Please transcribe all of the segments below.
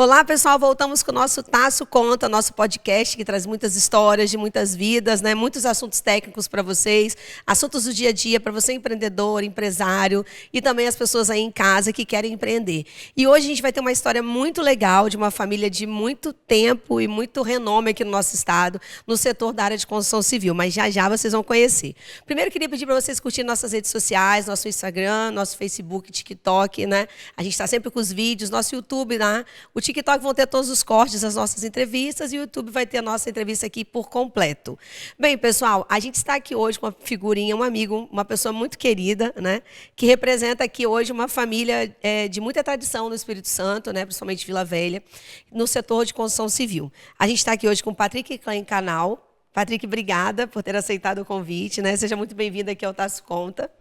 Olá, pessoal, voltamos com o nosso Tasso Conta, nosso podcast que traz muitas histórias de muitas vidas, né? Muitos assuntos técnicos para vocês, assuntos do dia a dia para você empreendedor, empresário e também as pessoas aí em casa que querem empreender. E hoje a gente vai ter uma história muito legal de uma família de muito tempo e muito renome aqui no nosso estado, no setor da área de construção civil, mas já já vocês vão conhecer. Primeiro, queria pedir para vocês curtirem nossas redes sociais, nosso Instagram, nosso Facebook, TikTok, né? A gente está sempre com os vídeos, nosso YouTube, né? O TikTok vão ter todos os cortes das nossas entrevistas e o YouTube vai ter a nossa entrevista aqui por completo. Bem, pessoal, a gente está aqui hoje com uma figurinha, um amigo, uma pessoa muito querida, né, que representa aqui hoje uma família de muita tradição no Espírito Santo, né, principalmente Vila Velha, no setor de construção civil. A gente está aqui hoje com o Patrick Klein Canal. Patrick, obrigada por ter aceitado o convite, né? Seja muito bem-vindo aqui ao Tasso Conta.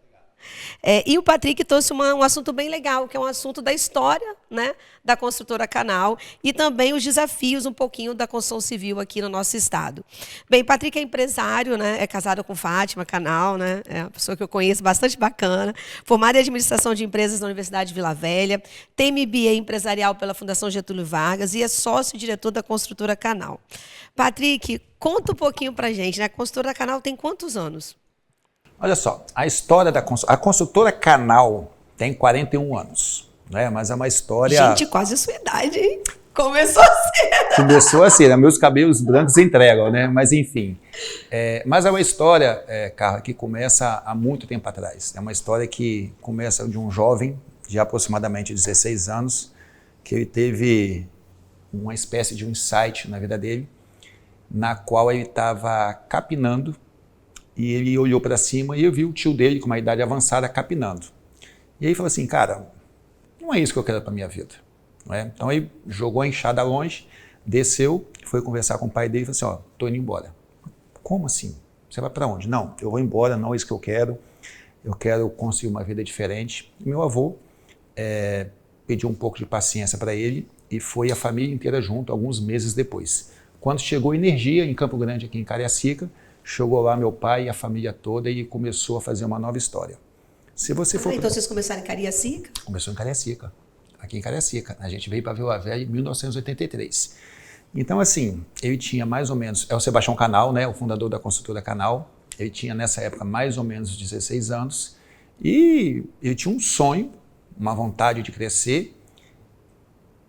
E o Patrick trouxe um assunto bem legal, que é um assunto da história, né, da construtora Canal e também os desafios um pouquinho da construção civil aqui no nosso estado. Bem, Patrick é empresário, né, é casado com Fátima Canal, né, é uma pessoa que eu conheço, bastante bacana, formado em administração de empresas na Universidade de Vila Velha, tem MBA empresarial pela Fundação Getúlio Vargas e é sócio-diretor da construtora Canal. Patrick, conta um pouquinho pra gente, né, a construtora Canal tem quantos anos? Olha só, a história da construtora Canal tem 41 anos, né? Mas é uma história... Gente, quase a sua idade, hein? Começou cedo. Começou assim, né? Meus cabelos brancos entregam, né? Mas enfim. Mas é uma história, Carla, que começa há muito tempo atrás. É uma história que começa de um jovem de aproximadamente 16 anos, que ele teve uma espécie de um insight na vida dele, na qual ele estava capinando. E ele olhou para cima e eu vi o tio dele com uma idade avançada capinando. E aí falou assim, cara, não é isso que eu quero para minha vida. Não é? Então ele jogou a enxada longe, desceu, foi conversar com o pai dele e falou assim, ó, tô indo embora. Como assim? Você vai para onde? Não, eu vou embora, não é isso que eu quero construir uma vida diferente. E meu avô pediu um pouco de paciência para ele e foi a família inteira junto alguns meses depois. Quando chegou energia em Campo Grande, aqui em Cariacica, chegou lá meu pai e a família toda e começou a fazer uma nova história. Se você for... Então vocês começaram em Cariacica? Começou em Cariacica, aqui em Cariacica. A gente veio para Vila Velha em 1983. Então assim, ele tinha mais ou menos... É o Sebastião Canal, né, o fundador da construtora Canal. Ele tinha nessa época mais ou menos 16 anos. E ele tinha um sonho, uma vontade de crescer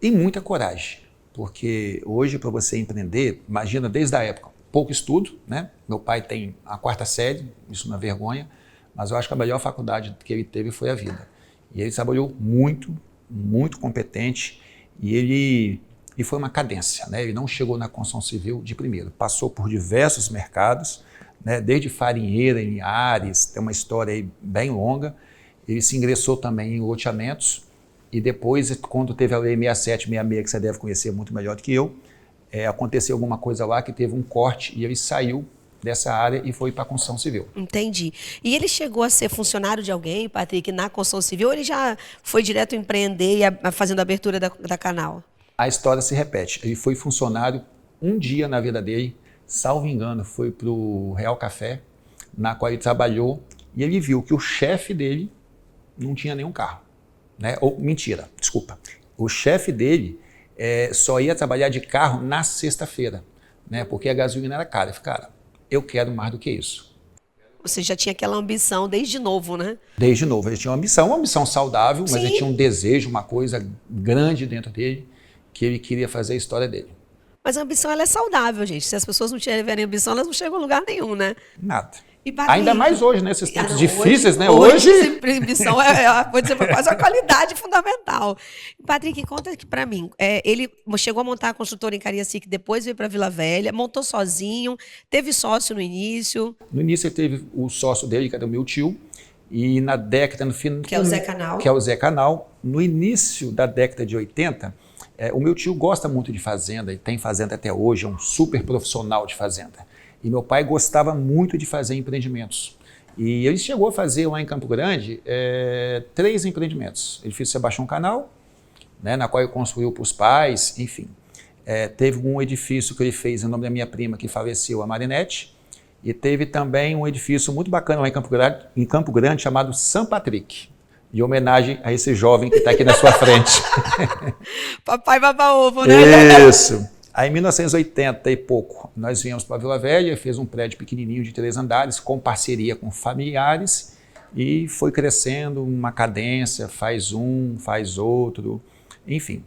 e muita coragem. Porque hoje para você empreender, imagina desde a época, pouco estudo, né? Meu pai tem a 4ª série, isso não é vergonha, mas eu acho que a melhor faculdade que ele teve foi a vida. E ele trabalhou muito, muito competente e foi uma cadência, né? Ele não chegou na construção civil de primeiro, passou por diversos mercados, né? Desde farinheira em Linhares, tem uma história aí bem longa. Ele se ingressou também em loteamentos e depois, quando teve a lei 6766, que você deve conhecer muito melhor do que eu, aconteceu alguma coisa lá que teve um corte e ele saiu dessa área e foi para a construção civil. Entendi. E ele chegou a ser funcionário de alguém, Patrick, na construção civil, ou ele já foi direto empreender e fazendo a abertura da Canal? A história se repete. Ele foi funcionário um dia na vida dele, salvo engano, foi para o Real Café, na qual ele trabalhou, e ele viu que o chefe dele não tinha nenhum carro. Né? Ou, mentira, desculpa. O chefe dele só ia trabalhar de carro na sexta-feira, né? Porque a gasolina era cara. Eu falei, cara, eu quero mais do que isso. Você já tinha aquela ambição desde novo, né? Desde novo. Ele tinha uma ambição saudável, mas Sim. ele tinha um desejo, uma coisa grande dentro dele, que ele queria fazer a história dele. Mas a ambição, ela é saudável, gente. Se as pessoas não tiverem ambição, elas não chegam a lugar nenhum, né? Nada. E, Patrick, ainda mais hoje, né? Esses tempos difíceis, né? Hoje ambição pode ser quase uma qualidade fundamental. Patrick, conta aqui pra mim. Ele chegou a montar a construtora em Cariacica, depois veio para Vila Velha, montou sozinho, teve sócio no início. No início ele teve o sócio dele, que era o meu tio, e na década, no fim... Que é o Zé Canal. Que é o Zé Canal. No início da década de 80, o meu tio gosta muito de fazenda, e tem fazenda até hoje, é um super profissional de fazenda. E meu pai gostava muito de fazer empreendimentos. E ele chegou a fazer lá em Campo Grande 3 empreendimentos. Ele fez o Sebastião Canal, né, na qual ele construiu para os pais, enfim. Teve um edifício que ele fez em nome da minha prima, que faleceu, a Marinete. E teve também um edifício muito bacana lá em Campo Grande chamado São Patrick. em homenagem a esse jovem que está aqui na sua frente. Papai baba-ovo, né? Isso. Aí em 1980 e pouco, nós viemos para Vila Velha, fez um prédio pequenininho de 3 andares, com parceria com familiares, e foi crescendo uma cadência, faz um, faz outro, enfim.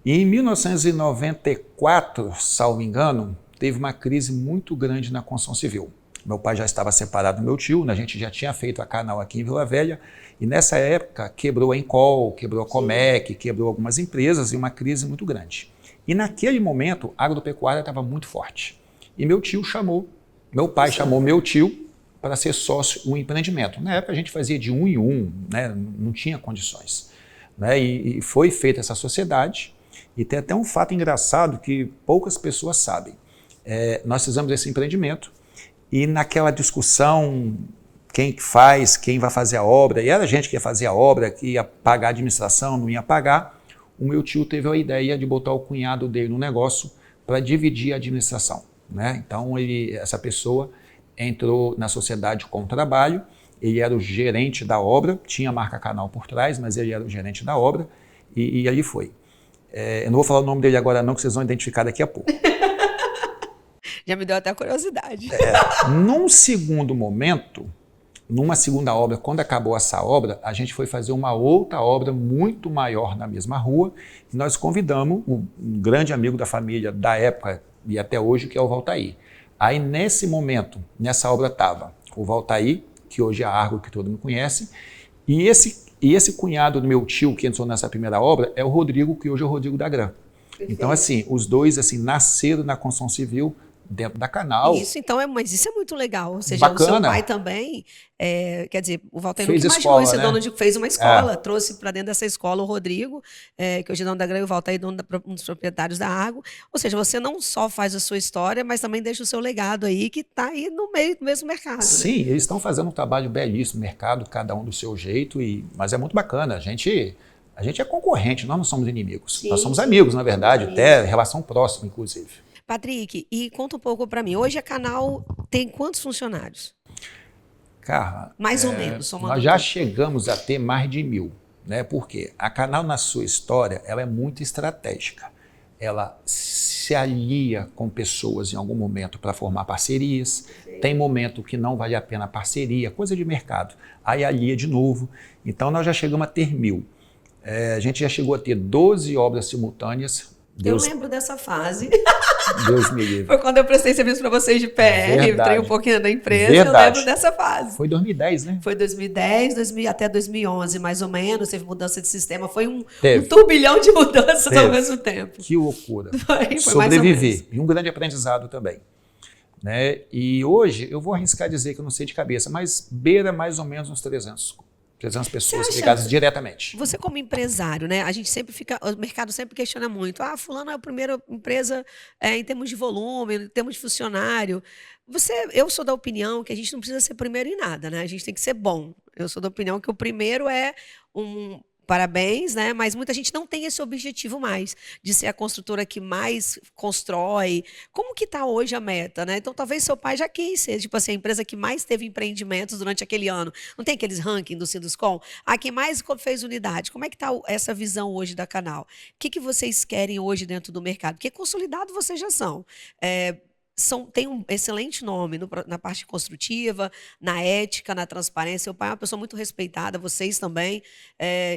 E em 1994, salvo engano, teve uma crise muito grande na construção civil. Meu pai já estava separado do meu tio, né? A gente já tinha feito a Canal aqui em Vila Velha, e nessa época quebrou a Encol, quebrou a Comec, quebrou algumas empresas e uma crise muito grande. E naquele momento a agropecuária estava muito forte. E meu pai chamou meu tio para ser sócio no empreendimento. Na época a gente fazia de 1 em 1, né? Não tinha condições. Né? E foi feita essa sociedade, e tem até um fato engraçado que poucas pessoas sabem. Nós fizemos esse empreendimento, e naquela discussão, quem faz, quem vai fazer a obra, e era a gente que ia fazer a obra, que ia pagar a administração, não ia pagar, o meu tio teve a ideia de botar o cunhado dele no negócio para dividir a administração. Né? Então, essa pessoa entrou na sociedade com o trabalho, ele era o gerente da obra, tinha a marca Canal por trás, mas ele era o gerente da obra, e ali foi. Eu não vou falar o nome dele agora não, que vocês vão identificar daqui a pouco. Já me deu até curiosidade. Num segundo momento, numa segunda obra, quando acabou essa obra, a gente foi fazer uma outra obra muito maior na mesma rua, e nós convidamos um grande amigo da família da época e até hoje, que é o Valtair. Aí nesse momento, nessa obra estava o Valtair, que hoje é a Argo, que todo mundo conhece, e esse cunhado do meu tio, que entrou nessa primeira obra, é o Rodrigo, que hoje é o Rodrigo da Gran. Então, assim, os dois assim, nasceram na construção civil, dentro da Canal. Isso, então, mas isso é muito legal. Ou seja, bacana. O seu pai também, quer dizer, o Valtair fez nunca imaginou escola, ser né? dono de... Fez uma escola, trouxe para dentro dessa escola o Rodrigo, que hoje é dono da Gran, e o Valtair um dos proprietários da Argo. Ou seja, você não só faz a sua história, mas também deixa o seu legado aí, que está aí no meio do mesmo mercado. Sim, né? Eles estão fazendo um trabalho belíssimo no mercado, cada um do seu jeito, mas é muito bacana. A gente é concorrente, nós não somos inimigos. Sim, nós somos amigos, na verdade, até relação próxima, inclusive. Patrick, e conta um pouco para mim. Hoje a Canal tem quantos funcionários? Cara, mais ou menos. Nós já chegamos a ter mais de 1000. Né? Por quê? A Canal, na sua história, ela é muito estratégica. Ela se alia com pessoas em algum momento para formar parcerias. Sim. Tem momento que não vale a pena a parceria, coisa de mercado. Aí alia de novo. Então nós já chegamos a ter 1000. A gente já chegou a ter 12 obras simultâneas. Eu lembro dessa fase. Deus me livre. Foi quando eu prestei serviço para vocês de PR, entrei um pouquinho na empresa. Verdade. Eu lembro dessa fase. Foi 2010, né? Foi 2010, até 2011, mais ou menos. Teve mudança de sistema. Foi um turbilhão de mudanças ao mesmo tempo. Que loucura. Foi sobreviver. E um grande aprendizado também. Né? E hoje, eu vou arriscar dizer que eu não sei de cabeça, mas beira mais ou menos uns 300 pessoas ligadas diretamente. Você como empresário, né? A gente sempre fica, o mercado sempre questiona muito. Fulano é a primeira empresa em termos de volume, em termos de funcionário. Eu sou da opinião que a gente não precisa ser primeiro em nada, né? A gente tem que ser bom. Eu sou da opinião que o primeiro é parabéns, né? Mas muita gente não tem esse objetivo mais, de ser a construtora que mais constrói. Como que está hoje a meta, né? Então, talvez seu pai já quis ser, tipo assim, a empresa que mais teve empreendimentos durante aquele ano. Não tem aqueles rankings do Sinduscom? Quem mais fez unidade? Como é que está essa visão hoje da Canal? O que vocês querem hoje dentro do mercado? Porque consolidado vocês já são. Tem um excelente nome na parte construtiva, na ética, na transparência. O pai é uma pessoa muito respeitada, vocês também.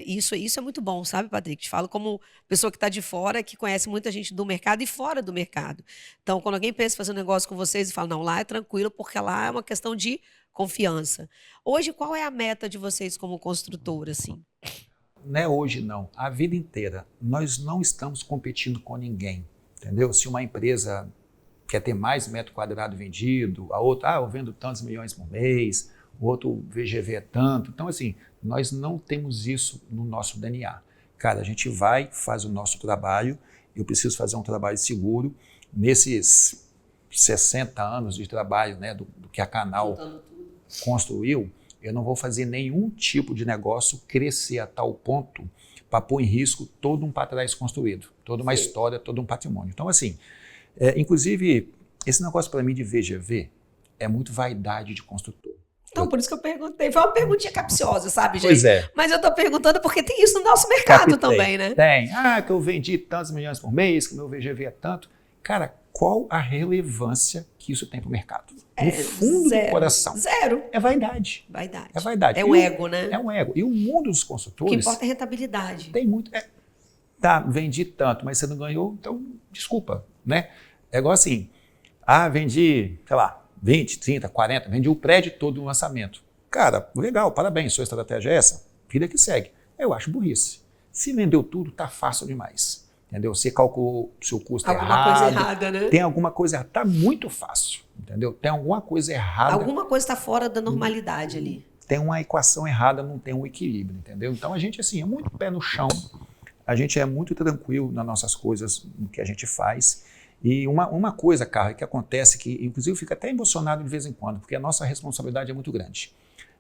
Isso é muito bom, sabe, Patrick? Te falo como pessoa que está de fora, que conhece muita gente do mercado e fora do mercado. Então, quando alguém pensa em fazer um negócio com vocês e fala, não, lá é tranquilo, porque lá é uma questão de confiança. Hoje, qual é a meta de vocês como construtora, assim? Não é hoje, não. A vida inteira. Nós não estamos competindo com ninguém, entendeu? Se uma empresa quer ter mais metro quadrado vendido, a outra, eu vendo tantos milhões por mês, o outro VGV é tanto. Então, assim, nós não temos isso no nosso DNA. Cara, a gente vai, faz o nosso trabalho, eu preciso fazer um trabalho seguro. Nesses 60 anos de trabalho, né, do que a Canal construiu, eu não vou fazer nenhum tipo de negócio crescer a tal ponto para pôr em risco todo um para trás construído, toda uma história, todo um patrimônio. Então, assim, inclusive, esse negócio para mim de VGV é muito vaidade de construtor. Então, por isso que eu perguntei. Foi uma perguntinha capciosa, sabe, gente? Pois é. Mas eu tô perguntando porque tem isso no nosso mercado também, né? Tem. Que eu vendi tantos milhões por mês, que meu VGV é tanto. Cara, qual a relevância que isso tem para o mercado? No fundo do coração. Zero. É vaidade. Vaidade. É vaidade. É o ego, né? É um ego. E o mundo dos consultores... O que importa é rentabilidade. Tem muito... Tá, vendi tanto, mas você não ganhou, então desculpa, né? É igual assim, vendi, sei lá, 20, 30, 40, vendi o prédio todo no lançamento. Cara, legal, parabéns, sua estratégia é essa? Vida que segue. Eu acho burrice. Se vendeu tudo, tá fácil demais. Entendeu? Você calculou o seu custo errado. Alguma coisa errada, né? Tem alguma coisa errada. Tá muito fácil, entendeu? Tem alguma coisa errada. Alguma coisa está fora da normalidade ali. Tem uma equação errada, não tem um equilíbrio, entendeu? Então a gente, assim, é muito pé no chão. A gente é muito tranquilo nas nossas coisas, no que a gente faz. E uma coisa, Carla, que acontece, que inclusive eu fico até emocionado de vez em quando, porque a nossa responsabilidade é muito grande.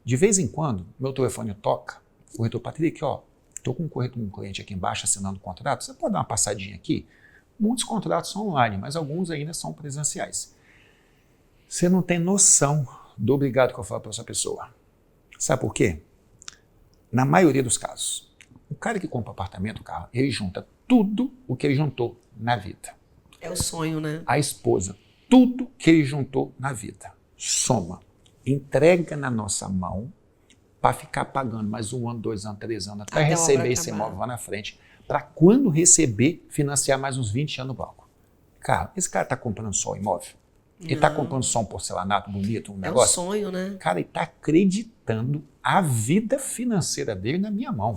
De vez em quando, meu telefone toca, o corretor Patrick, estou com um cliente aqui embaixo assinando o contrato, você pode dar uma passadinha aqui? Muitos contratos são online, mas alguns ainda são presenciais. Você não tem noção do obrigado que eu falo para essa pessoa. Sabe por quê? Na maioria dos casos, o cara que compra apartamento, Carla, ele junta tudo o que ele juntou na vida. É o sonho, né? A esposa, tudo que ele juntou na vida, soma, entrega na nossa mão para ficar pagando mais 1 ano, 2 anos, 3 anos, até receber esse imóvel lá na frente, para quando receber, financiar mais uns 20 anos no banco. Cara, esse cara está comprando só o imóvel? Ele está comprando só um porcelanato bonito, um negócio? É um sonho, né? Cara, ele está acreditando a vida financeira dele na minha mão.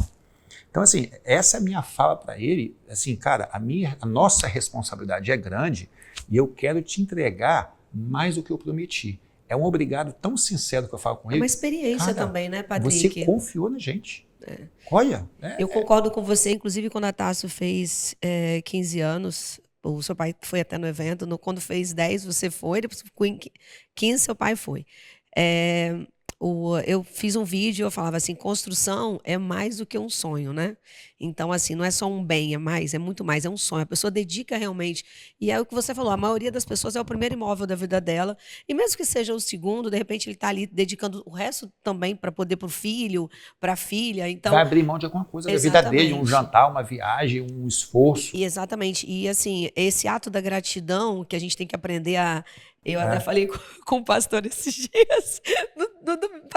Então, assim, essa é a minha fala para ele, assim, cara, a nossa responsabilidade é grande e eu quero te entregar mais do que eu prometi. É um obrigado tão sincero que eu falo com ele. É uma experiência cara, também, né, Patrick? Você confiou na gente. Olha. Eu concordo com você, inclusive quando a Tasso fez 15 anos, o seu pai foi até no evento, quando fez 10 você foi, depois ficou em 15 seu pai foi. Eu fiz um vídeo, eu falava assim, construção é mais do que um sonho, né? Então, assim, não é só um bem, é muito mais, é um sonho. A pessoa dedica realmente. E é o que você falou, a maioria das pessoas é o primeiro imóvel da vida dela. E mesmo que seja o segundo, de repente ele está ali dedicando o resto também para poder para o filho, para a filha. Então, vai abrir mão de alguma coisa da vida dele, um jantar, uma viagem, um esforço. E exatamente. E assim, esse ato da gratidão que a gente tem que aprender a... Eu até falei com o pastor esses dias,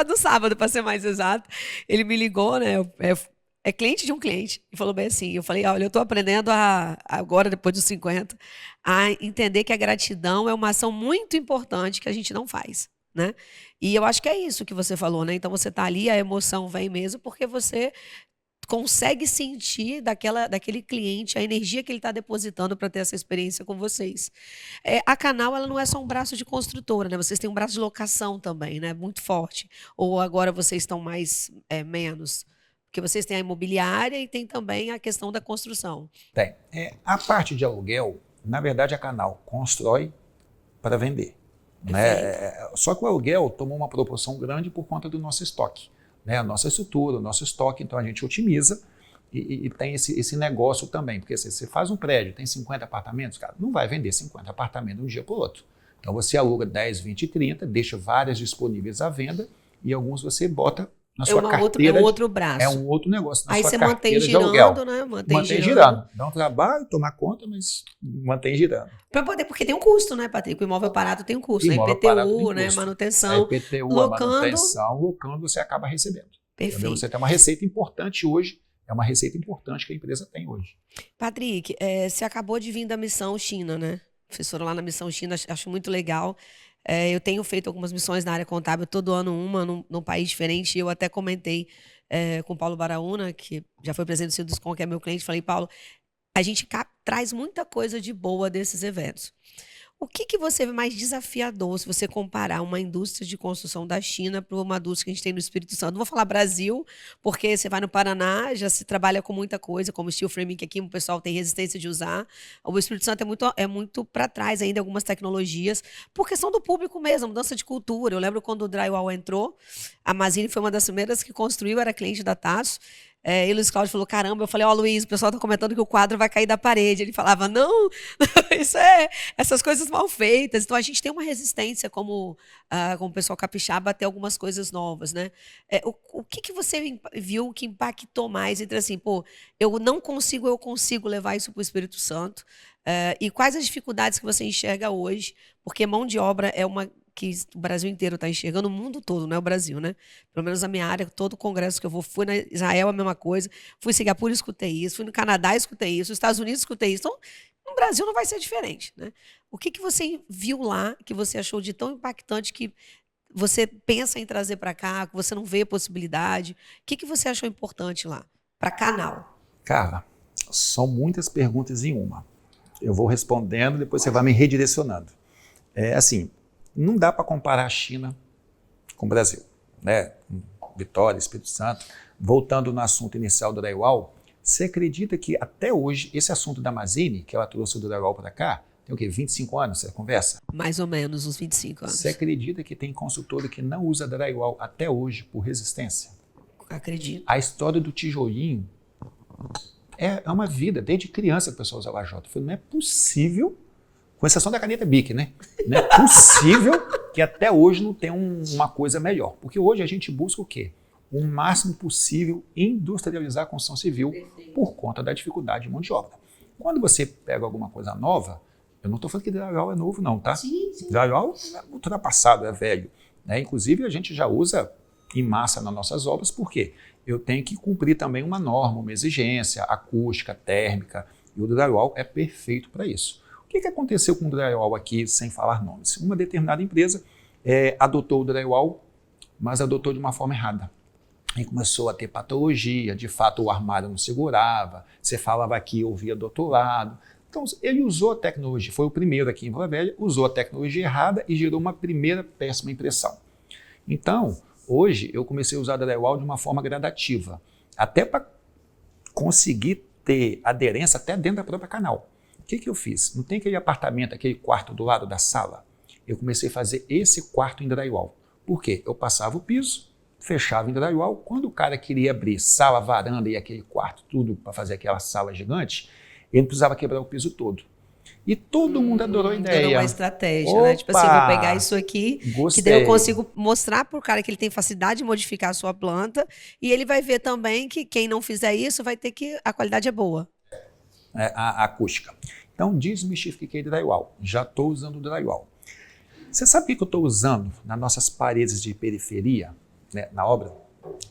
no sábado, para ser mais exato. Ele me ligou, né? É cliente de um cliente. E falou bem assim. Eu falei, olha, eu estou aprendendo agora, depois dos 50, a entender que a gratidão é uma ação muito importante que a gente não faz, né? E eu acho que é isso que você falou, né? Então você está ali, a emoção vem mesmo porque você consegue sentir daquele cliente a energia que ele está depositando para ter essa experiência com vocês. A Canal, ela não é só um braço de construtora, né? Vocês têm um braço de locação também, né? Muito forte. Ou agora vocês estão menos? Porque vocês têm a imobiliária e tem também a questão da construção. Tem. A parte de aluguel, na verdade, a Canal constrói para vender. Né? Só que o aluguel tomou uma proporção grande por conta do nosso estoque. Né, a nossa estrutura, o nosso estoque, então a gente otimiza e tem esse negócio também, porque se você faz um prédio, tem 50 apartamentos, cara, não vai vender 50 apartamentos de um dia para o outro. Então você aluga 10, 20, 30, deixa várias disponíveis à venda e alguns você bota na sua carteira. É um outro braço. É um outro negócio na Aí sua você carteira mantém de aluguel. girando, né? Mantém girando. Dá um trabalho, tomar conta, mas mantém girando. Porque tem um custo, né, Patrick? O imóvel parado tem um custo. A IPTU, né? Manutenção. A IPTU, locando, você acaba recebendo. Perfeito. Entendeu? Você tem uma receita importante hoje. É uma receita importante que a empresa tem hoje. Patrick, você acabou de vir da Missão China, né? Vocês foram lá na Missão China, acho muito legal. Eu tenho feito algumas missões na área contábil, todo ano uma, num país diferente. Eu até comentei com o Paulo Baraúna, que já foi presidente do Sinduscom, que é meu cliente. Falei, Paulo, a gente traz muita coisa de boa desses eventos. O que você vê mais desafiador se você comparar uma indústria de construção da China para uma indústria que a gente tem no Espírito Santo? Não vou falar Brasil, porque você vai no Paraná, já se trabalha com muita coisa, como steel framing, que aqui o pessoal tem resistência de usar. O Espírito Santo é muito para trás ainda, algumas tecnologias, por questão do público mesmo, mudança de cultura. Eu lembro quando o drywall entrou, a Mazini foi uma das primeiras que construiu, era cliente da Tasso. E o Luiz Cláudio falou, caramba, eu falei, Luiz, o pessoal tá comentando que o quadro vai cair da parede. Ele falava, não, isso essas coisas mal feitas. Então a gente tem uma resistência como o pessoal capixaba a ter algumas coisas novas, né? O que você viu que impactou mais entre assim, eu não consigo, eu consigo levar isso para o Espírito Santo? E quais as dificuldades que você enxerga hoje? Porque mão de obra é uma que o Brasil inteiro está enxergando, o mundo todo, não é o Brasil, né? Pelo menos na minha área, todo congresso que eu vou, fui na Israel, a mesma coisa, fui em Singapura, escutei isso, fui no Canadá, escutei isso, nos Estados Unidos, escutei isso. Então, no Brasil não vai ser diferente, né? O que você viu lá, que você achou de tão impactante que você pensa em trazer para cá, que você não vê possibilidade? O que você achou importante lá, para canal? Cara, são muitas perguntas em uma. Eu vou respondendo, depois você vai me redirecionando. Assim, não dá para comparar a China com o Brasil, né? Vitória, Espírito Santo. Voltando no assunto inicial do drywall, você acredita que até hoje esse assunto da Mazini, que ela trouxe do drywall para cá, tem o quê? 25 anos você conversa? Mais ou menos, uns 25 anos. Você acredita que tem consultor que não usa drywall até hoje por resistência? Acredito. A história do tijolinho é uma vida, desde criança que o pessoal usa lajota. Eu falei, não é possível, com exceção da caneta Bic, né? Não é possível que até hoje não tenha uma coisa melhor. Porque hoje a gente busca o quê? O máximo possível industrializar a construção civil por conta da dificuldade de mão de obra. Quando você pega alguma coisa nova, eu não estou falando que drywall é novo não, tá? Sim. Drywall é ultrapassado, é velho, né? Inclusive a gente já usa em massa nas nossas obras, por quê? Eu tenho que cumprir também uma norma, uma exigência acústica, térmica, e o drywall é perfeito para isso. O que aconteceu com o drywall aqui, sem falar nomes? Uma determinada empresa adotou o drywall, mas adotou de uma forma errada. Aí começou a ter patologia, de fato o armário não segurava, você falava aqui, ouvia do outro lado. Então ele usou a tecnologia, foi o primeiro aqui em Vila Velha, usou a tecnologia errada e gerou uma primeira péssima impressão. Então, hoje eu comecei a usar drywall de uma forma gradativa, até para conseguir ter aderência até dentro da própria canal. O que eu fiz? Não tem aquele apartamento, aquele quarto do lado da sala? Eu comecei a fazer esse quarto em drywall. Por quê? Eu passava o piso, fechava em drywall. Quando o cara queria abrir sala, varanda e aquele quarto, tudo para fazer aquela sala gigante, ele não precisava quebrar o piso todo. E todo mundo adorou a ideia. Dando uma estratégia, né? Tipo assim, vou pegar isso aqui, gostei. Que daí eu consigo mostrar pro cara que ele tem facilidade de modificar a sua planta e ele vai ver também que quem não fizer isso vai ter que a qualidade é boa. A acústica. Então, desmistifiquei drywall. Já estou usando drywall. Você sabe o que eu estou usando nas nossas paredes de periferia, né, na obra?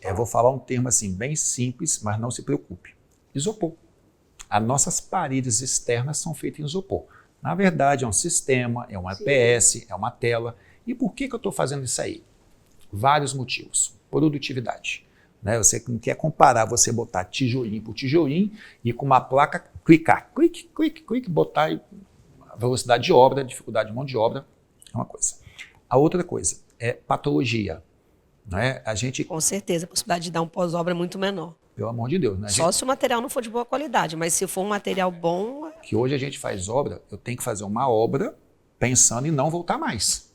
Eu vou falar um termo assim, bem simples, mas não se preocupe. Isopor. As nossas paredes externas são feitas em isopor. Na verdade, é um sistema, é um EPS, é uma tela. E por que eu estou fazendo isso aí? Vários motivos. Produtividade. Né? Você não quer comparar você botar tijolinho por tijolinho e com uma placa clicar, clique, botar a velocidade de obra, dificuldade de mão de obra, é uma coisa. A outra coisa é patologia. Né? Com certeza, a possibilidade de dar um pós-obra é muito menor. Pelo amor de Deus. Né? Só se o material não for de boa qualidade, mas se for um material bom... Que hoje a gente faz obra, eu tenho que fazer uma obra pensando em não voltar mais.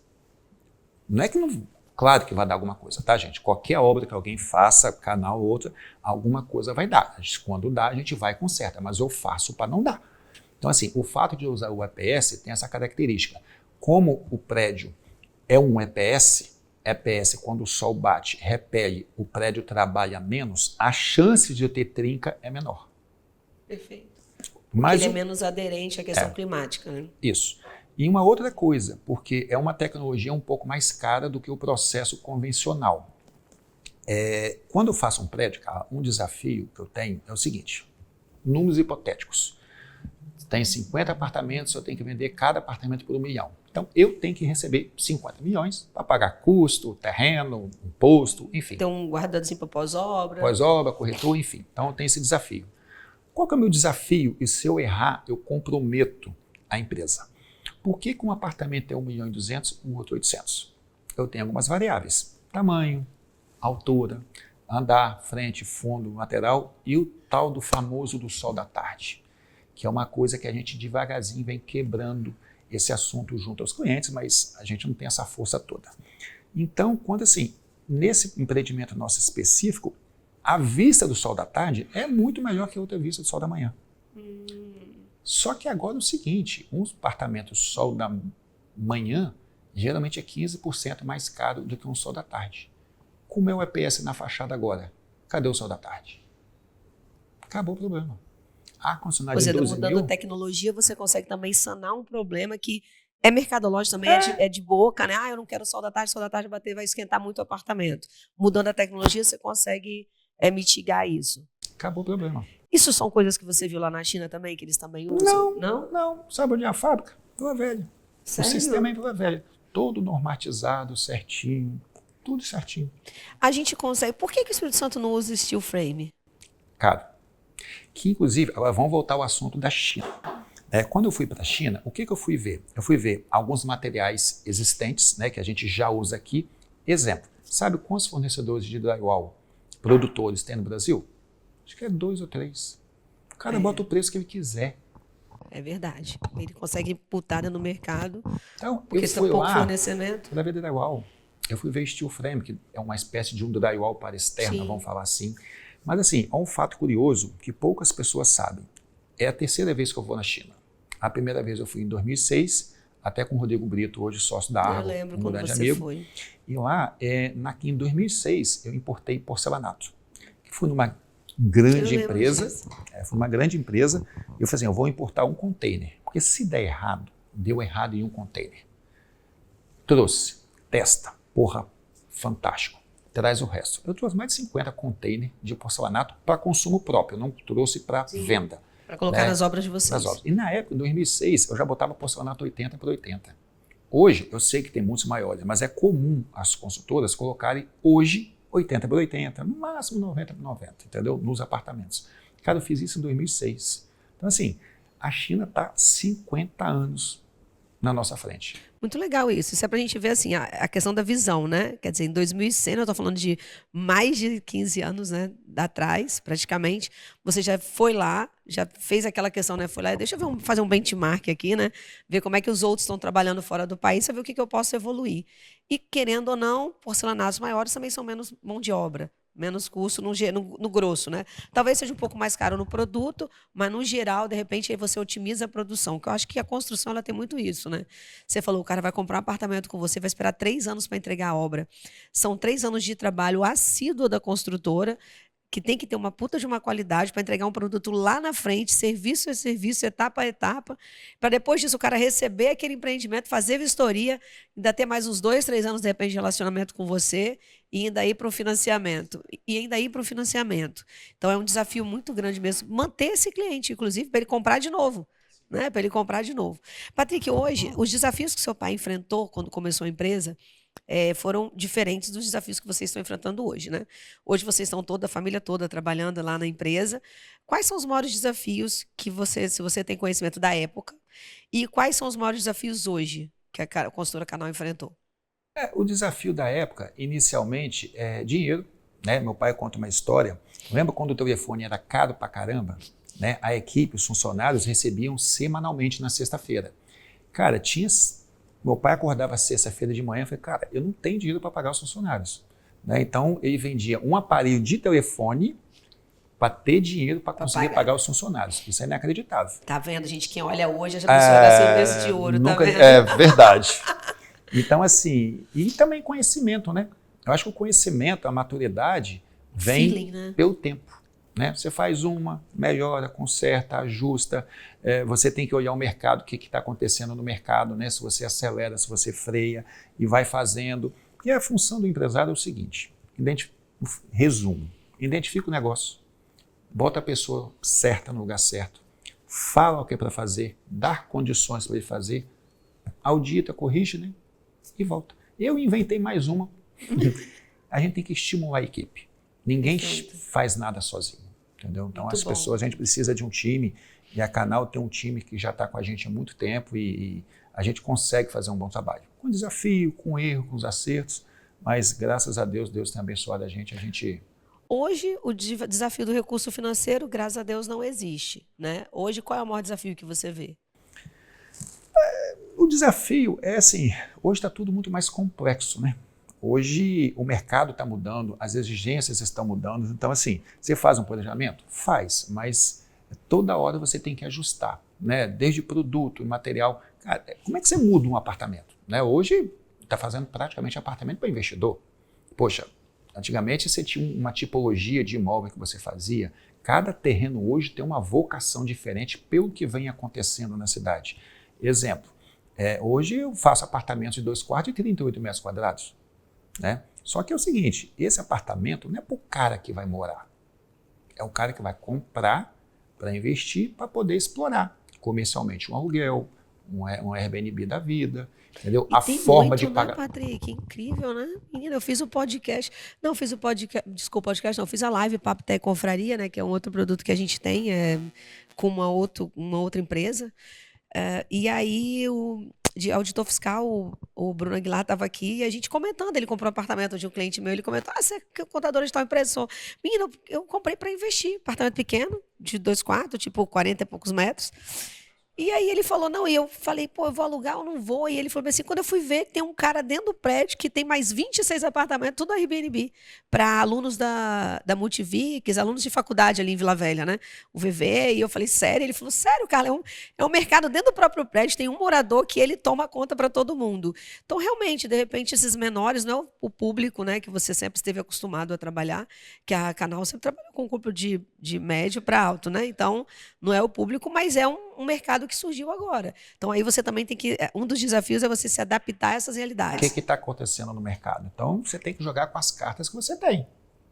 Não é que não... Claro que vai dar alguma coisa, tá, gente? Qualquer obra que alguém faça, canal ou outra, alguma coisa vai dar. Quando dá, a gente vai e conserta, mas eu faço para não dar. Então, assim, o fato de usar o EPS tem essa característica. Como o prédio é um EPS, quando o sol bate, repele, o prédio trabalha menos, a chance de eu ter trinca é menor. Perfeito. Mas ele é menos aderente à questão climática, né? Isso. E uma outra coisa, porque é uma tecnologia um pouco mais cara do que o processo convencional. Quando eu faço um prédio, cara, um desafio que eu tenho é o seguinte, números hipotéticos. Tem 50 apartamentos, eu tenho que vender cada apartamento por 1 milhão. Então, eu tenho que receber 50 milhões para pagar custo, terreno, imposto, enfim. Tem um guardadozinho para pós-obra. Pós-obra, corretor, enfim. Então, eu tenho esse desafio. Qual que é o meu desafio? E se eu errar, eu comprometo a empresa. Por que um apartamento é 1.200.000, o outro 800? Eu tenho algumas variáveis. Tamanho, altura, andar, frente, fundo, lateral e o tal do famoso do sol da tarde, que é uma coisa que a gente devagarzinho vem quebrando esse assunto junto aos clientes, mas a gente não tem essa força toda. Então, quando assim, nesse empreendimento nosso específico, A vista do sol da tarde é muito melhor que a outra vista do sol da manhã. Só que agora é o seguinte, um apartamento sol da manhã geralmente é 15% mais caro do que um sol da tarde. Com o meu EPS na fachada agora, cadê o sol da tarde? Acabou o problema. Ar-condicionado de 12 mudando mil... a tecnologia, você consegue também sanar um problema que é mercadológico também, é de boca, né? Eu não quero sol da tarde bater, vai esquentar muito o apartamento. Mudando a tecnologia, você consegue mitigar isso. Acabou o problema. Isso são coisas que você viu lá na China também, que eles também usam? Não. Sabe onde é a fábrica? Vila Velha. Sério? O sistema é em Vila Velha. Todo normatizado, certinho, tudo certinho. A gente consegue... Por que o Espírito Santo não usa steel frame? Cara, que inclusive, agora vamos voltar ao assunto da China. Quando eu fui para a China, o que eu fui ver? Eu fui ver alguns materiais existentes, né, que a gente já usa aqui. Exemplo, sabe quantos fornecedores de drywall, produtores tem no Brasil? Acho que é 2 ou 3. O cara bota o preço que ele quiser. É verdade. Ele consegue putada no mercado, Então, porque eu tem fui pouco lá fornecimento. para ver drywall. Eu fui ver steel frame, que é uma espécie de um drywall para externa, Sim. vamos falar assim. Mas assim, há um fato curioso que poucas pessoas sabem. É a terceira vez que eu vou na China. A primeira vez eu fui em 2006, até com o Rodrigo Brito, hoje sócio da Argo, Eu lembro um quando grande você amigo. foi. E lá, em 2006, eu importei porcelanato. Fui numa grande empresa, fui numa grande empresa, e eu falei assim, eu vou importar um container, porque se der errado, deu errado em um container. Trouxe, testa, porra, fantástico, traz o resto. Eu trouxe mais de 50 containers de porcelanato para consumo próprio, eu não trouxe para venda. Para colocar nas obras de vocês. Nas obras. E na época, em 2006, eu já botava porcelanato 80 por 80. Hoje, eu sei que tem muitos maiores, mas é comum as consultoras colocarem hoje 80 por 80, no máximo 90 por 90, entendeu? Nos apartamentos. Cara, eu fiz isso em 2006. Então, assim, a China está 50 anos na nossa frente. Muito legal isso. Isso é para a gente ver assim, a questão da visão, né? Quer dizer, em 2100, eu estou falando de mais de 15 anos, né, atrás, praticamente, você já foi lá, já fez aquela questão, né? Foi lá, deixa eu ver fazer um benchmark aqui, né? Ver como é que os outros estão trabalhando fora do país, para ver o que eu posso evoluir. E, querendo ou não, porcelanatos maiores também são menos mão de obra. Menos custo no grosso, né? Talvez seja um pouco mais caro no produto, mas no geral, de repente, aí você otimiza a produção. Que eu acho que a construção ela tem muito isso, né? Você falou, o cara vai comprar um apartamento com você, vai esperar 3 anos para entregar a obra. São 3 anos de trabalho assíduo da construtora, que tem que ter uma puta de uma qualidade para entregar um produto lá na frente, serviço a serviço, etapa a etapa, para depois disso o cara receber aquele empreendimento, fazer vistoria, ainda ter mais uns 2, 3 anos, de repente, de relacionamento com você e ainda ir para o financiamento. Então é um desafio muito grande mesmo, manter esse cliente, inclusive, para ele comprar de novo. Né? Para ele comprar de novo. Patrick, hoje, os desafios que seu pai enfrentou quando começou a empresa, foram diferentes dos desafios que vocês estão enfrentando hoje, né? Hoje vocês estão a família toda trabalhando lá na empresa. Quais são os maiores desafios que se você tem conhecimento da época, e quais são os maiores desafios hoje que a consultora Canal enfrentou? O desafio da época, inicialmente, é dinheiro, né? Meu pai conta uma história. Lembra quando o telefone era caro pra caramba? Né? A equipe, os funcionários recebiam semanalmente na sexta-feira. Cara, meu pai acordava sexta-feira de manhã e falei, cara, eu não tenho dinheiro para pagar os funcionários. Né? Então, ele vendia um aparelho de telefone para ter dinheiro para conseguir pagar os funcionários. Isso é inacreditável. Tá vendo, gente? Quem olha hoje, a pessoa era cerveja de ouro, tá vendo? É verdade. Então, assim, e também conhecimento, né? Eu acho que o conhecimento, a maturidade, vem Feeling, né? pelo tempo. Né? Você faz melhora, conserta, ajusta, você tem que olhar o mercado, o que está acontecendo no mercado, né? Se você acelera, se você freia e vai fazendo. E a função do empresário é o seguinte, resumo, identifica o negócio, bota a pessoa certa no lugar certo, fala o que é para fazer, dá condições para ele fazer, audita, corrige, né? E volta. Eu inventei mais uma, a gente tem que estimular a equipe. Ninguém faz nada sozinho. Entendeu? Então, as pessoas, a gente precisa de um time, e a Canal tem um time que já está com a gente há muito tempo e a gente consegue fazer um bom trabalho. Com desafio, com erro, com os acertos, mas graças a Deus, Deus tem abençoado a gente. Hoje, o desafio do recurso financeiro, graças a Deus, não existe. Né? Hoje, qual é o maior desafio que você vê? O desafio é assim, hoje está tudo muito mais complexo, né? Hoje o mercado está mudando, as exigências estão mudando. Então, assim, você faz um planejamento? Faz, mas toda hora você tem que ajustar, né? Desde produto, material. Cara, como é que você muda um apartamento? Né? Hoje está fazendo praticamente apartamento para investidor. Poxa, antigamente você tinha uma tipologia de imóvel que você fazia. Cada terreno hoje tem uma vocação diferente pelo que vem acontecendo na cidade. Exemplo, hoje eu faço apartamentos de 2 quartos e 38 metros quadrados. Né? Só que é o seguinte, esse apartamento não é para o cara que vai morar. É o cara que vai comprar para investir, para poder explorar comercialmente um aluguel, um Airbnb da vida, entendeu? E a tem forma muito, de né, pagar. Patrick? Incrível, né? Menina, eu fiz o podcast. Não, fiz o podcast. Desculpa, podcast não. Fiz a live Papo Tech Confraria, né? Que é um outro produto que a gente tem com uma outra empresa. E aí, de auditor fiscal, o Bruno Aguilar estava aqui e a gente comentando. Ele comprou um apartamento de um cliente meu. Ele comentou: você é contador de tal empresa? Sou. Menina, eu comprei para investir. Apartamento pequeno, de 2 quartos, tipo 40 e poucos metros. E aí ele falou, não, e eu falei, pô, eu vou alugar ou não vou? E ele falou assim, quando eu fui ver, tem um cara dentro do prédio que tem mais 26 apartamentos, tudo Airbnb, para alunos da Multivix, alunos de faculdade ali em Vila Velha, né? O VV, e eu falei, sério? Ele falou, sério, cara, é um mercado dentro do próprio prédio, tem um morador que ele toma conta para todo mundo. Então, realmente, de repente, esses menores, não é o público, né, que você sempre esteve acostumado a trabalhar, que a Canal sempre trabalhou com um grupo de médio para alto, né? Então, não é o público, mas é um mercado que surgiu agora. Então, aí você também tem que... Um dos desafios é você se adaptar a essas realidades. O que está acontecendo no mercado? Então, você tem que jogar com as cartas que você tem.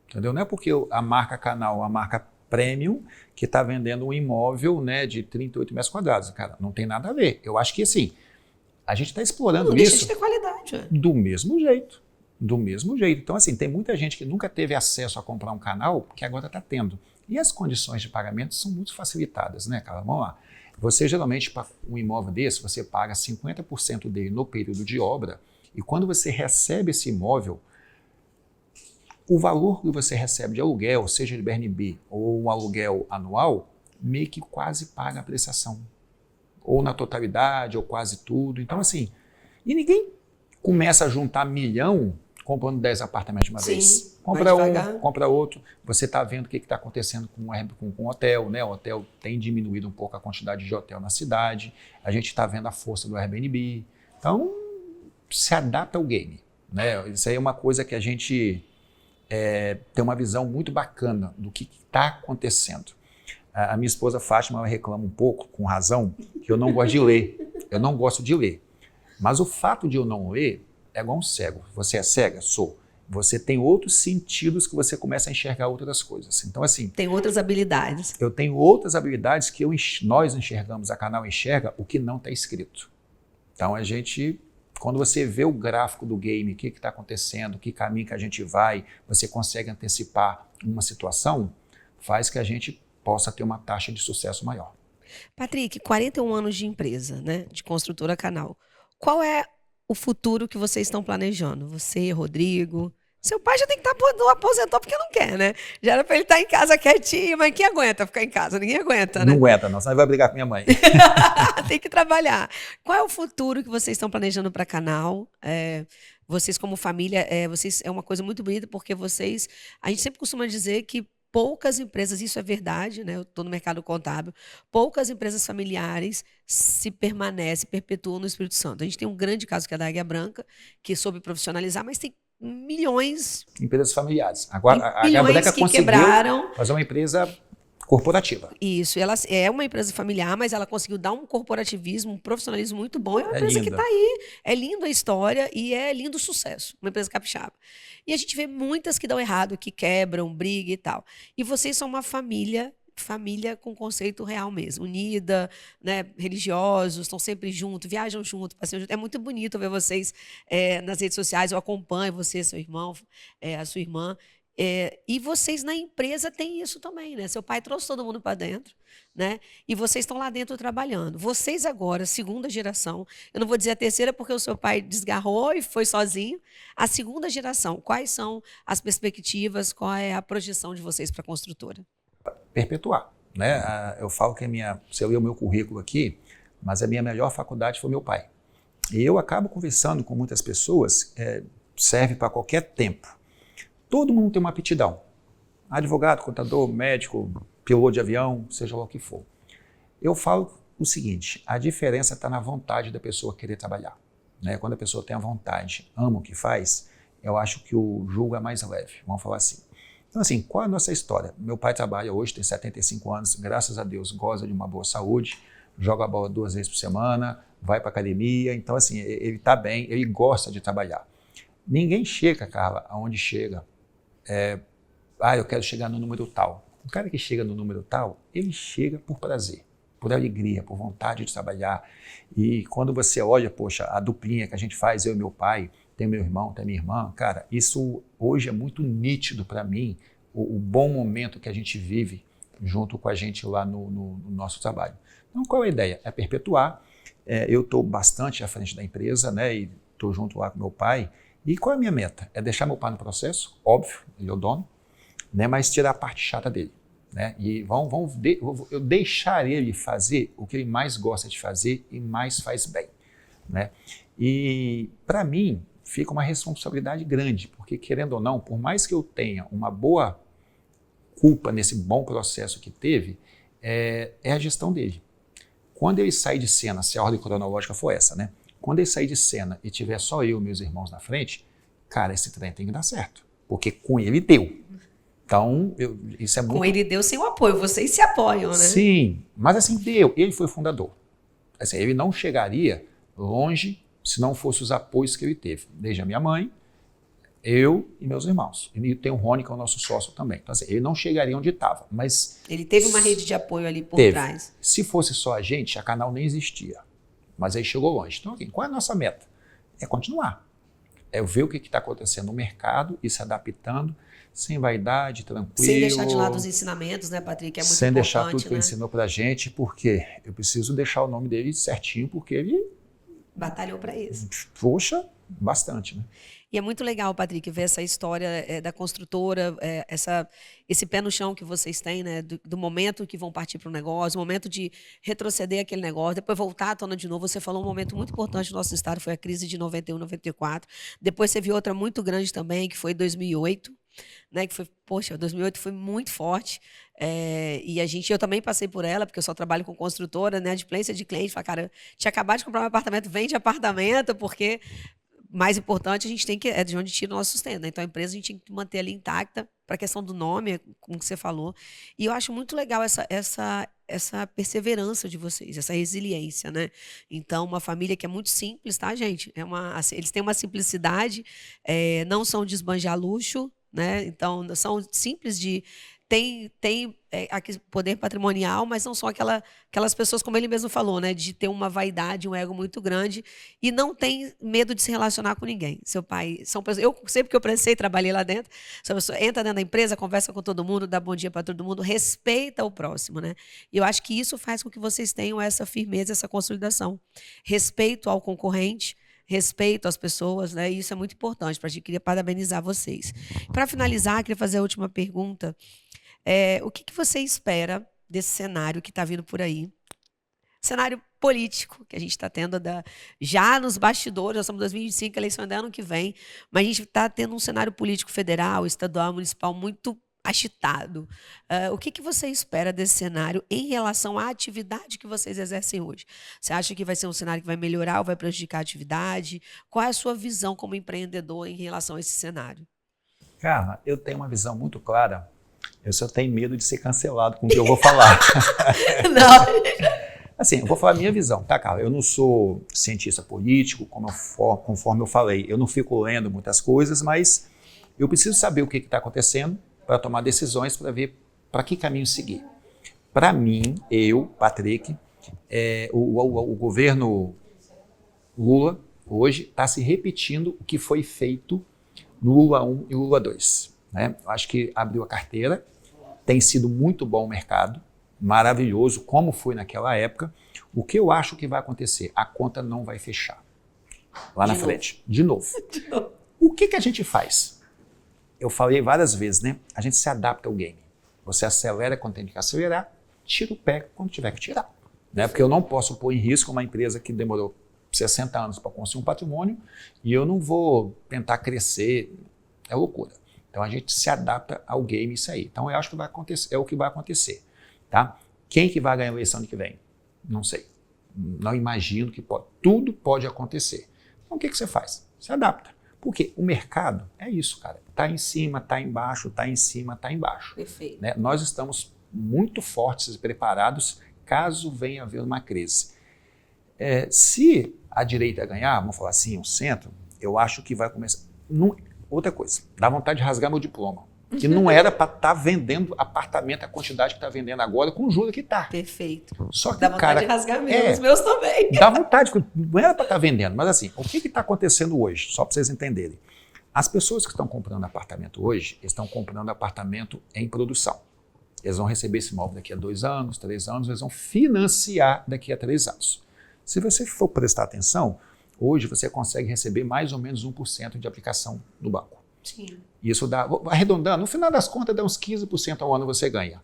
Entendeu? Não é porque a marca Canal, a marca Premium, que está vendendo um imóvel, né, de 38 metros quadrados. Cara, não tem nada a ver. Eu acho que, assim, a gente está explorando não isso... Deixa de ter qualidade. Do mesmo jeito. Do mesmo jeito. Então, assim, tem muita gente que nunca teve acesso a comprar um canal, que agora está tendo. E as condições de pagamento são muito facilitadas, né, cara? Vamos lá. Você, geralmente, para um imóvel desse, você paga 50% dele no período de obra, e quando você recebe esse imóvel, o valor que você recebe de aluguel, seja de Airbnb ou um aluguel anual, meio que quase paga a prestação. Ou na totalidade, ou quase tudo. Então, assim, e ninguém começa a juntar milhão comprando 10 apartamentos de uma vez. Compra um, compra outro. Você está vendo o que está acontecendo com o hotel, né? O hotel tem diminuído um pouco a quantidade de hotel na cidade. A gente está vendo a força do Airbnb. Então, se adapta ao game, né? Isso aí é uma coisa que a gente tem uma visão muito bacana do que está acontecendo. A minha esposa Fátima reclama um pouco, com razão, que eu não gosto de ler. Eu não gosto de ler. Mas o fato de eu não ler é igual um cego. Você é cega? Sou. Você tem outros sentidos que você começa a enxergar outras coisas. Então, assim... Tem outras habilidades. Eu tenho outras habilidades que nós enxergamos, a Canal enxerga o que não está escrito. Então, a gente... Quando você vê o gráfico do game, o que está acontecendo, que caminho que a gente vai, você consegue antecipar uma situação, faz que a gente possa ter uma taxa de sucesso maior. Patrick, 41 anos de empresa, né? De construtora Canal. Qual é o futuro que vocês estão planejando? Você, Rodrigo... Seu pai já tem que estar aposentou porque não quer, né? Já era para ele estar em casa quietinho, mas quem aguenta ficar em casa? Ninguém aguenta, né? Não aguenta, não. Senão ele vai brigar com minha mãe. Tem que trabalhar. Qual é o futuro que vocês estão planejando para Canal? Vocês como família, é uma coisa muito bonita porque vocês... A gente sempre costuma dizer que poucas empresas, isso é verdade, né? Eu estou no mercado contábil, poucas empresas familiares se perpetuam no Espírito Santo. A gente tem um grande caso que é da Águia Branca, que soube profissionalizar, mas tem milhões... Empresas familiares. Agora, a Águia Branca conseguiu quebraram. fazer uma empresa corporativa. Isso, ela é uma empresa familiar, mas ela conseguiu dar um corporativismo, um profissionalismo muito bom. É uma empresa que está aí. É linda a história e é lindo o sucesso. Uma empresa capixaba. E a gente vê muitas que dão errado, que quebram, brigam e tal. E vocês são uma família com conceito real mesmo, unida, né, religiosos, estão sempre juntos, viajam juntos, passeiam juntos. É muito bonito ver vocês nas redes sociais, eu acompanho você, seu irmão, a sua irmã, e vocês na empresa têm isso também, né? Seu pai trouxe todo mundo para dentro, né? E vocês estão lá dentro trabalhando. Vocês agora, segunda geração, eu não vou dizer a terceira porque o seu pai desgarrou e foi sozinho. A segunda geração, quais são as perspectivas, qual é a projeção de vocês para a construtora? Perpetuar, né? Eu falo que você lê o meu currículo aqui, mas a minha melhor faculdade foi meu pai. E eu acabo conversando com muitas pessoas, serve para qualquer tempo. Todo mundo tem uma aptidão. Advogado, contador, médico, piloto de avião, seja lá o que for. Eu falo o seguinte, a diferença está na vontade da pessoa querer trabalhar. Né? Quando a pessoa tem a vontade, ama o que faz, eu acho que o julgo é mais leve, vamos falar assim. Então assim, qual é a nossa história? Meu pai trabalha hoje, tem 75 anos, graças a Deus goza de uma boa saúde, joga a bola 2 vezes por semana, vai para academia, então assim, ele está bem, ele gosta de trabalhar. Ninguém chega, Carla, aonde chega, eu quero chegar no número tal. O cara que chega no número tal, ele chega por prazer, por alegria, por vontade de trabalhar. E quando você olha, poxa, a duplinha que a gente faz, eu e meu pai, tem meu irmão, tem minha irmã, cara, isso hoje é muito nítido para mim, o bom momento que a gente vive junto com a gente lá no nosso trabalho. Então, qual é a ideia? É perpetuar. Eu estou bastante à frente da empresa, né, e estou junto lá com meu pai. E qual é a minha meta? É deixar meu pai no processo, óbvio, ele é o dono, né, mas tirar a parte chata dele. Né? E eu deixar ele fazer o que ele mais gosta de fazer e mais faz bem. Né? E para mim fica uma responsabilidade grande, porque querendo ou não, por mais que eu tenha uma boa culpa nesse bom processo que teve, é a gestão dele. Quando ele sair de cena, se a ordem cronológica for essa, né? Quando ele sair de cena e tiver só eu e meus irmãos na frente, cara, esse trem tem que dar certo, porque com ele deu. Então, isso é muito... Com ele deu sem o apoio, vocês se apoiam, né? Sim, mas assim, deu. Ele foi o fundador. Assim, ele não chegaria longe se não fosse os apoios que ele teve. Desde a minha mãe, eu e meus irmãos. E tem o Rony, que é o nosso sócio também. Então, assim, ele não chegaria onde estava, mas... Ele teve uma rede de apoio ali por trás. Se fosse só a gente, a canal nem existia. Mas aí chegou longe. Então, qual é a nossa meta? É continuar. É ver o que está acontecendo no mercado e se adaptando, sem vaidade, tranquilo. Sem deixar de lado os ensinamentos, né, Patrick? É muito sem importante, deixar tudo que ele ensinou pra gente, porque eu preciso deixar o nome dele certinho, porque ele... batalhou para isso. Poxa, bastante, né? E é muito legal, Patrick, ver essa história da construtora, esse pé no chão que vocês têm, né? Do momento que vão partir para o negócio, o momento de retroceder aquele negócio, depois voltar à tona de novo. Você falou um momento muito importante do nosso estado, foi a crise de 91, 94. Depois você viu outra muito grande também, que foi 2008. Né, que foi, poxa, 2008 foi muito forte, e eu também passei por ela, porque eu só trabalho com construtora, né, adimplência de cliente, fala, cara, tinha acabado de comprar um apartamento, vende apartamento, porque mais importante, a gente tem que, é de onde tira o nosso sustento, né? Então a empresa a gente tem que manter ali intacta, para a questão do nome, como você falou, e eu acho muito legal essa perseverança de vocês, essa resiliência, né? Então, uma família que é muito simples, tá, gente? Eles têm uma simplicidade, não são de esbanjar luxo, né? Então, são simples tem poder patrimonial, mas não são aquelas pessoas, como ele mesmo falou, né? De ter uma vaidade, um ego muito grande e não tem medo de se relacionar com ninguém. Seu pai, eu sempre que eu precisei, trabalhei lá dentro, essa pessoa entra dentro da empresa, conversa com todo mundo, dá bom dia para todo mundo, respeita o próximo, né? E eu acho que isso faz com que vocês tenham essa firmeza, essa consolidação. Respeito ao concorrente, respeito às pessoas, né? E isso é muito importante. Para a gente queria parabenizar vocês. Para finalizar, queria fazer a última pergunta. O que você espera desse cenário que está vindo por aí? Cenário político que a gente está tendo já nos bastidores, nós estamos em 2025, a eleição é ano que vem, mas a gente está tendo um cenário político federal, estadual, municipal muito agitado. O que você espera desse cenário em relação à atividade que vocês exercem hoje? Você acha que vai ser um cenário que vai melhorar ou vai prejudicar a atividade? Qual é a sua visão como empreendedor em relação a esse cenário? Carla, eu tenho uma visão muito clara. Eu só tenho medo de ser cancelado com o que eu vou falar. Não. Assim, eu vou falar a minha visão, tá, Carla? Eu não sou cientista político, conforme eu falei. Eu não fico lendo muitas coisas, mas eu preciso saber o que está acontecendo para tomar decisões, para ver para que caminho seguir. Para mim, Patrick, o governo Lula hoje está se repetindo o que foi feito no Lula 1 e Lula 2. Né? Eu acho que abriu a carteira, tem sido muito bom o mercado, maravilhoso, como foi naquela época. O que eu acho que vai acontecer? A conta não vai fechar lá na frente. De novo. O que a gente faz? Eu falei várias vezes, né? A gente se adapta ao game. Você acelera quando tem que acelerar, tira o pé quando tiver que tirar. Né? Porque eu não posso pôr em risco uma empresa que demorou 60 anos para construir um patrimônio e eu não vou tentar crescer. É loucura. Então a gente se adapta ao game, isso aí. Então eu acho que vai acontecer, é o que vai acontecer. Tá? Quem que vai ganhar a eleição ano que vem? Não sei. Não imagino que pode. Tudo pode acontecer. Então o que você faz? Se adapta. Porque o mercado é isso, cara. Está em cima, está embaixo, está em cima, está embaixo. Perfeito. Né? Nós estamos muito fortes e preparados caso venha haver uma crise. Se a direita ganhar, vamos falar assim, o centro, eu acho que vai começar... Outra coisa, dá vontade de rasgar meu diploma. Que não era para estar vendendo apartamento a quantidade que está vendendo agora, com o juro que está. Perfeito. Só que dá vontade de rasgar mesmo, os meus também. Dá vontade, não era para estar vendendo. Mas assim, o que está acontecendo hoje? Só para vocês entenderem. As pessoas que estão comprando apartamento hoje, estão comprando apartamento em produção. Eles vão receber esse imóvel daqui a 2 anos, 3 anos, eles vão financiar daqui a 3 anos. Se você for prestar atenção, hoje você consegue receber mais ou menos 1% de aplicação no banco. Sim. Isso dá, arredondando, no final das contas dá uns 15% ao ano você ganha.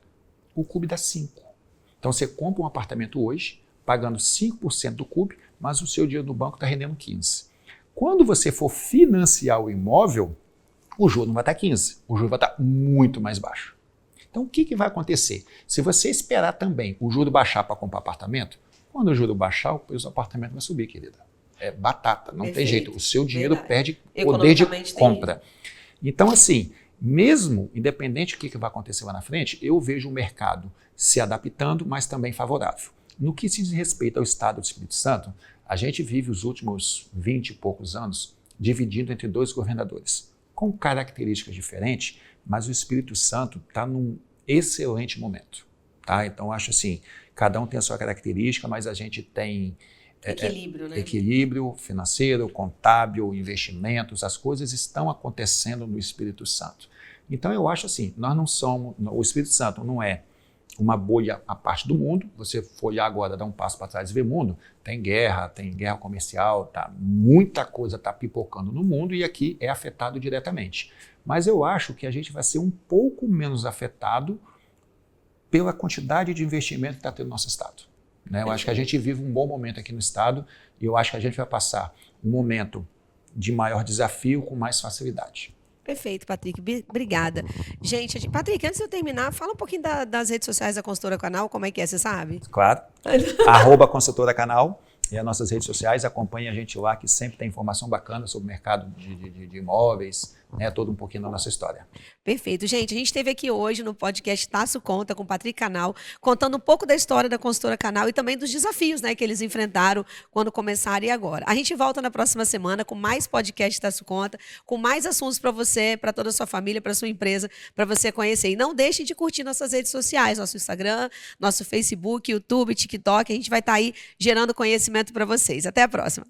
O CUB dá 5%. Então você compra um apartamento hoje, pagando 5% do CUB, mas o seu dinheiro no banco está rendendo 15%. Quando você for financiar o imóvel, o juro não vai estar 15%, o juro vai estar muito mais baixo. Então o que vai acontecer? Se você esperar também o juro baixar para comprar apartamento, quando o juro baixar, o preço do apartamento vai subir, querida. É batata, não tem jeito. O seu dinheiro perde poder de compra. Então, assim, mesmo independente do que vai acontecer lá na frente, eu vejo o mercado se adaptando, mas também favorável. No que se diz respeito ao Estado do Espírito Santo, a gente vive os últimos 20 e poucos anos dividindo entre 2 governadores, com características diferentes, mas o Espírito Santo está num excelente momento. Tá? Então, acho assim, cada um tem a sua característica, mas a gente tem... Equilíbrio, né? Equilíbrio financeiro, contábil, investimentos, as coisas estão acontecendo no Espírito Santo. Então eu acho assim, nós não somos, o Espírito Santo não é uma bolha à parte do mundo. Você for olhar agora, dar um passo para trás e ver o mundo, tem guerra comercial, muita coisa está pipocando no mundo e aqui é afetado diretamente. Mas eu acho que a gente vai ser um pouco menos afetado pela quantidade de investimento que está tendo no nosso estado. Eu acho que a gente vive um bom momento aqui no estado e eu acho que a gente vai passar um momento de maior desafio com mais facilidade. Perfeito, Patrick. Obrigada. Gente, Patrick, antes de eu terminar, fala um pouquinho das redes sociais da Consultora Canal, como é que é, você sabe? Claro. @Consultora Canal e as nossas redes sociais, acompanhe a gente lá que sempre tem informação bacana sobre o mercado de imóveis, todo um pouquinho da nossa história. Perfeito. Gente, a gente esteve aqui hoje no podcast Taço Conta com o Patrick Canal, contando um pouco da história da Consultora Canal e também dos desafios que eles enfrentaram quando começaram e agora. A gente volta na próxima semana com mais podcast Taço Conta, com mais assuntos para você, para toda a sua família, para sua empresa, para você conhecer. E não deixem de curtir nossas redes sociais, nosso Instagram, nosso Facebook, YouTube, TikTok. A gente vai estar aí gerando conhecimento para vocês. Até a próxima.